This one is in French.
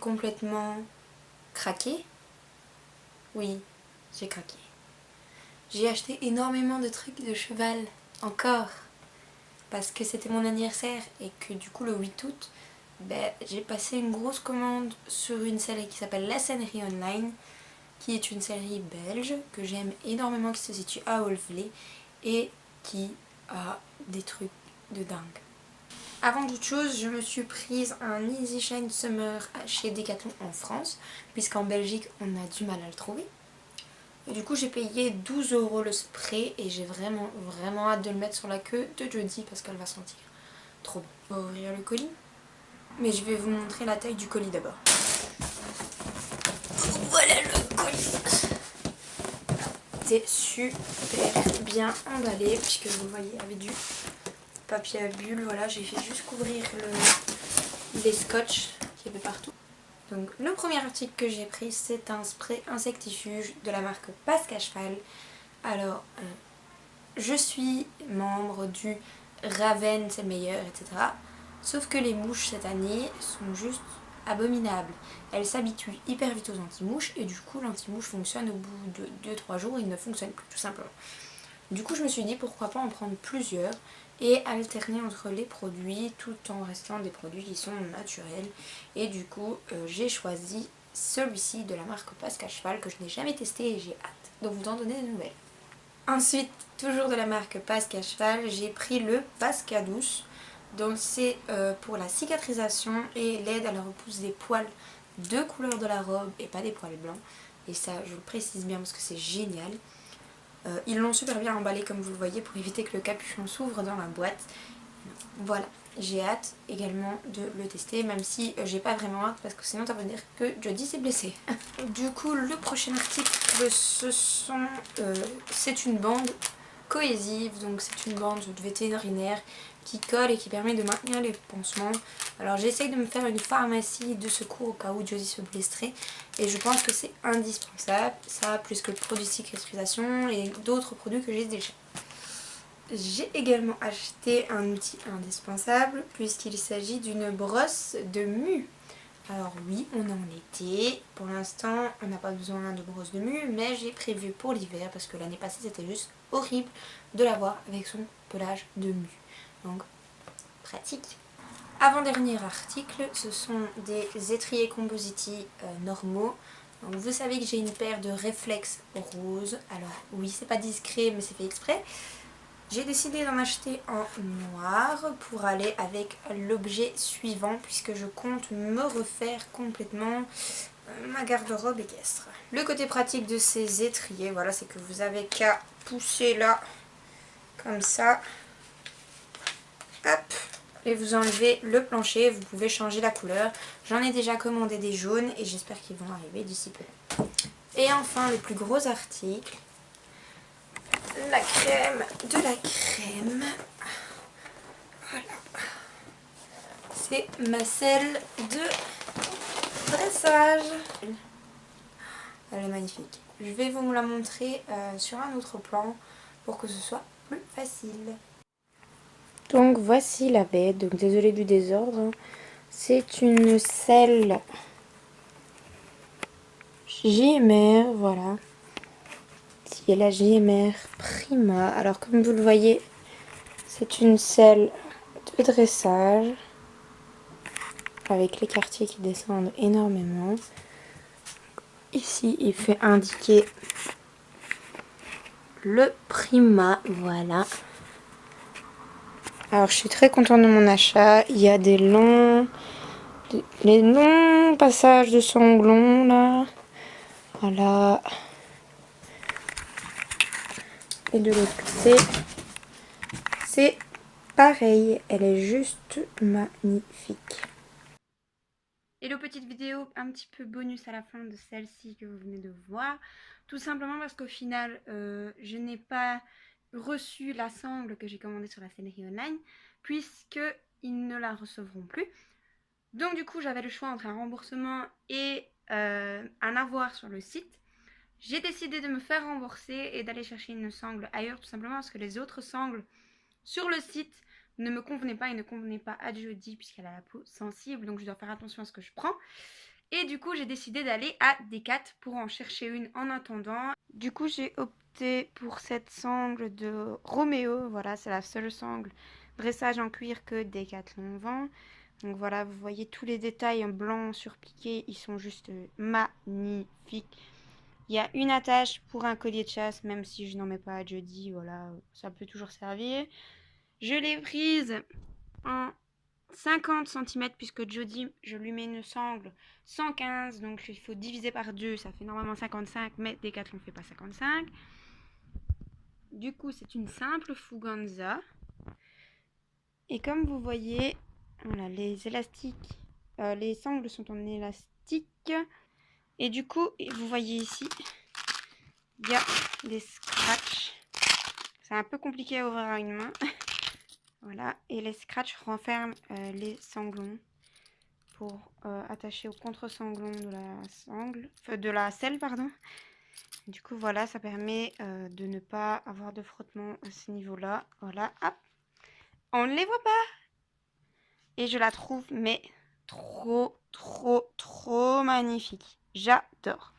complètement craqué. Oui, j'ai craqué. J'ai acheté énormément de trucs de cheval, encore, parce que c'était mon anniversaire et que du coup le 8 août, j'ai passé une grosse commande sur une sellerie qui s'appelle La Sellerie Online, qui est une sellerie belge que j'aime énormément, qui se situe à Olvelay et qui a des trucs de dingue. Avant toute chose, je me suis prise un Easy Shine Summer chez Decathlon en France, puisqu'en Belgique on a du mal à le trouver. Et du coup j'ai payé 12 € le spray et j'ai vraiment hâte de le mettre sur la queue de Jodie parce qu'elle va sentir trop bon. On va ouvrir le colis, mais je vais vous montrer la taille du colis d'abord. Voilà le colis. C'est super bien emballé puisque vous voyez avec du papier à bulles. Voilà, j'ai fait juste couvrir les scotch qu'il y avait partout. Donc le premier article que j'ai pris, c'est un spray insectifuge de la marque Pasque à Cheval. Alors je suis membre du Raven c'est le meilleur, etc. Sauf que les mouches cette année sont juste abominables. Elles s'habituent hyper vite aux anti-mouches et du coup l'anti-mouche fonctionne au bout de 2-3 jours, il ne fonctionne plus tout simplement. Du coup je me suis dit pourquoi pas en prendre plusieurs et alterner entre les produits tout en restant des produits qui sont naturels. Et du coup j'ai choisi celui-ci de la marque Pasque à Cheval que je n'ai jamais testé et j'ai hâte de vous en donner des nouvelles. Ensuite, toujours de la marque Pasque à Cheval, j'ai pris le Pasque à Douce. Donc c'est pour la cicatrisation et l'aide à la repousse des poils de couleur de la robe et pas des poils blancs. Et ça, je le précise bien parce que c'est génial. Ils l'ont super bien emballé comme vous le voyez pour éviter que le capuchon s'ouvre dans la boîte. Voilà, j'ai hâte également de le tester, même si j'ai pas vraiment hâte parce que sinon ça veut dire que Jodie s'est blessée. Du coup, le prochain article, c'est une bande cohésive, donc c'est une bande de vétérinaire qui colle et qui permet de maintenir les pansements. Alors j'essaye de me faire une pharmacie de secours au cas où Jodie se blesserait et je pense que c'est indispensable, ça plus que le produit de cicatrisation et d'autres produits que j'ai déjà. J'ai également acheté un outil indispensable puisqu'il s'agit d'une brosse de mue. Alors oui, on est en été, pour l'instant on n'a pas besoin de brosse de mue, mais j'ai prévu pour l'hiver parce que l'année passée c'était juste horrible de l'avoir avec son pelage de mue. Donc pratique. Avant-dernier article, ce sont des étriers Compositi normaux. Donc vous savez que j'ai une paire de réflexes roses. Alors oui, c'est pas discret mais c'est fait exprès. J'ai décidé d'en acheter en noir pour aller avec l'objet suivant puisque je compte me refaire complètement ma garde-robe équestre. Le côté pratique de ces étriers, voilà, c'est que vous avez qu'à pousser là, comme ça, hop, et vous enlevez le plancher, vous pouvez changer la couleur. J'en ai déjà commandé des jaunes et j'espère qu'ils vont arriver d'ici peu. Et enfin, le plus gros article, la crème de la crème. Voilà. C'est ma selle de dressage. Elle est magnifique. Je vais vous la montrer sur un autre plan pour que ce soit plus facile. Donc voici la bête. Donc désolée du désordre. C'est une selle JMR, voilà. Qui est la JMR Prima. Alors comme vous le voyez, c'est une selle de dressage avec les quartiers qui descendent énormément. Ici, il fait indiquer le Prima, voilà. Alors, je suis très contente de mon achat. Il y a les longs passages de sanglons, là. Voilà. Et de l'autre côté, c'est pareil. Elle est juste magnifique. Et la petite vidéo un petit peu bonus à la fin de celle-ci que vous venez de voir. Tout simplement parce qu'au final, je n'ai pas reçu la sangle que j'ai commandée sur la sellerie online, puisqu'ils ne la recevront plus. Donc du coup, j'avais le choix entre un remboursement et un avoir sur le site. J'ai décidé de me faire rembourser et d'aller chercher une sangle ailleurs, tout simplement parce que les autres sangles sur le site ne me convenaient pas et ne convenaient pas à Jodie puisqu'elle a la peau sensible, donc je dois faire attention à ce que je prends. Et du coup, j'ai décidé d'aller à Decat pour en chercher une en attendant. Du coup, j'ai opté pour cette sangle de Roméo. Voilà, c'est la seule sangle dressage en cuir que Decathlon vend. Donc voilà, vous voyez tous les détails en blanc surpiqués. Ils sont juste magnifiques. Il y a une attache pour un collier de chasse, même si je n'en mets pas à jeudi. Voilà, ça peut toujours servir. Je l'ai prise en 50 cm puisque Jody, je lui mets une sangle 115, donc il faut diviser par 2, ça fait normalement 55, mais Decathlon ne fait pas 55. Du coup, c'est une simple Fuganza. Et comme vous voyez, voilà, les élastiques, les sangles sont en élastique. Et du coup, vous voyez ici, il y a des scratchs. C'est un peu compliqué à ouvrir à une main. Voilà, et les scratchs renferment les sanglons pour attacher au contre-sanglon de la sangle, de la selle, pardon. Du coup, voilà, ça permet de ne pas avoir de frottement à ce niveau-là. Voilà, hop. On ne les voit pas. Et je la trouve, mais trop magnifique. J'adore.